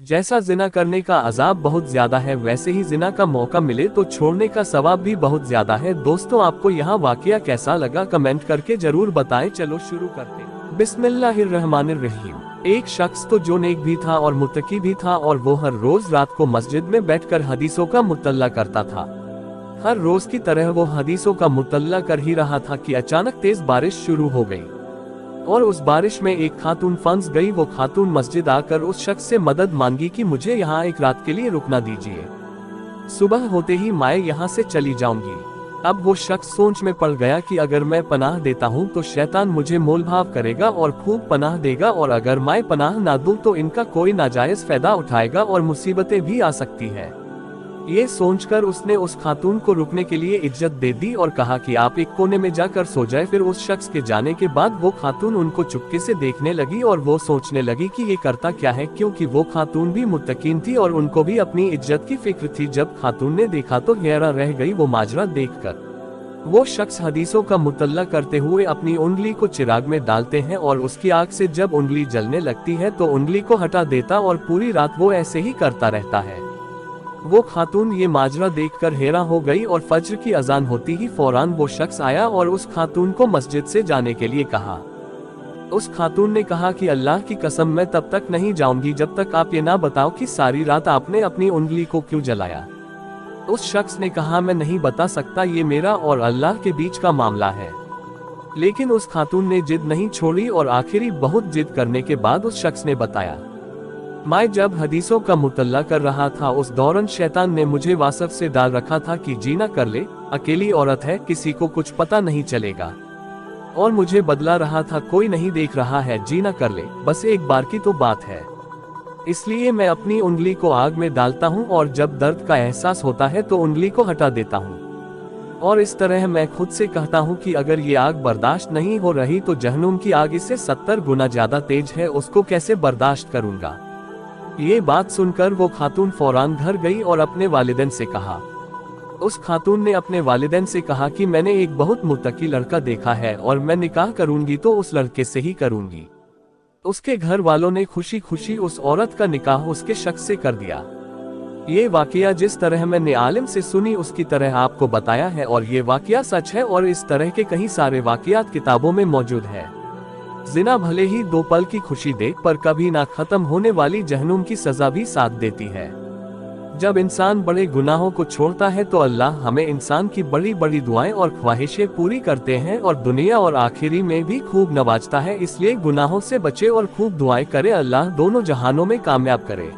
जैसा जिना करने का अजाब बहुत ज्यादा है, वैसे ही जिना का मौका मिले तो छोड़ने का सवाब भी बहुत ज्यादा है। दोस्तों, आपको यहाँ वाकया कैसा लगा कमेंट करके जरूर बताएं। चलो शुरू करते हैं। बिस्मिल्लाहिर्रहमानिर्रहीम। एक शख्स तो जो नेक भी था और मुत्तकी भी था, और वो हर रोज रात को मस्जिद में बैठकर हदीसों का मुतल्ला करता था। हर रोज की तरह वो हदीसों का मुतल्ला कर ही रहा था कि अचानक तेज बारिश शुरू हो गई, और उस बारिश में एक खातून फंस गई। वो खातून मस्जिद आकर उस शख्स से मदद मांगी कि मुझे यहाँ एक रात के लिए रुकना दीजिए, सुबह होते ही मैं यहाँ से चली जाऊंगी। अब वो शख्स सोच में पड़ गया कि अगर मैं पनाह देता हूँ तो शैतान मुझे मोलभाव करेगा और खूब पनाह देगा, और अगर मैं पनाह ना दूं तो इनका कोई नाजायज फायदा उठाएगा और मुसीबतें भी आ सकती है। ये सोचकर उसने उस खातून को रुकने के लिए इज्जत दे दी और कहा कि आप एक कोने में जाकर सो जाए। फिर उस शख्स के जाने के बाद वो खातून उनको चुपके से देखने लगी, और वो सोचने लगी कि ये करता क्या है, क्योंकि वो खातून भी मुत्तकीन थी और उनको भी अपनी इज्जत की फिक्र थी। जब खातून ने देखा तो हैरान रह गई। वो माजरा देखकर वो शख्स हदीसों का मुतल्ला करते हुए अपनी उंगली को चिराग में डालते हैं, और उसकी आग से जब उंगली जलने लगती है तो उंगली को हटा देता, और पूरी रात वो ऐसे ही करता रहता है। वो खातून ये माजरा देखकर हैरान हो गई, और फज्र की अजान होती ही फौरन वो शख्स आया और उस खातून को मस्जिद से जाने के लिए कहा। उस खातून ने कहा कि अल्लाह की कसम, मैं तब तक नहीं जाऊंगी जब तक आप ये ना बताओ कि सारी रात आपने अपनी उंगली को क्यों जलाया। उस शख्स ने कहा, मैं नहीं बता सकता, ये मेरा और अल्लाह के बीच का मामला है। लेकिन उस खातून ने जिद नहीं छोड़ी, और आखिरी बहुत जिद करने के बाद उस शख्स ने बताया, मैं जब हदीसों का मुतल्ला कर रहा था उस दौरान शैतान ने मुझे वासफ से डाल रखा था कि जीना कर ले, अकेली औरत है, किसी को कुछ पता नहीं चलेगा, और मुझे बदला रहा था, कोई नहीं देख रहा है, जीना कर ले, बस एक बार की तो बात है। इसलिए मैं अपनी उंगली को आग में डालता हूँ, और जब दर्द का एहसास होता है तो उंगली को हटा देता हूँ, और इस तरह मैं खुद से कहता हूँ कि अगर ये आग बर्दाश्त नहीं हो रही तो जहन्नुम की आग इससे 70 गुना ज्यादा तेज है, उसको कैसे बर्दाश्त करूँगा। ये बात सुनकर वो खातून फौरन घर गई और अपने वालिदैन से कहा। उस खातून ने अपने वालिदैन से कहा कि मैंने एक बहुत मुत्तकी लड़का देखा है, और मैं निकाह करूंगी तो उस लड़के से ही करूंगी। उसके घर वालों ने खुशी खुशी उस औरत का निकाह उसके शख्स से कर दिया। ये वाकया जिस तरह मैंने आलिम से सुनी उसकी तरह आपको बताया है, और ये वाकया सच है, और इस तरह के कई सारे वाकयात किताबों में मौजूद है। जिना भले ही 2 पल की खुशी दे, पर कभी ना खत्म होने वाली जहन्नुम की सजा भी साथ देती है। जब इंसान बड़े गुनाहों को छोड़ता है तो अल्लाह हमें इंसान की बड़ी बड़ी दुआएं और ख्वाहिशें पूरी करते हैं, और दुनिया और आखिरी में भी खूब नवाजता है। इसलिए गुनाहों से बचे और खूब दुआएं करे, अल्लाह दोनों जहानों में कामयाब करे।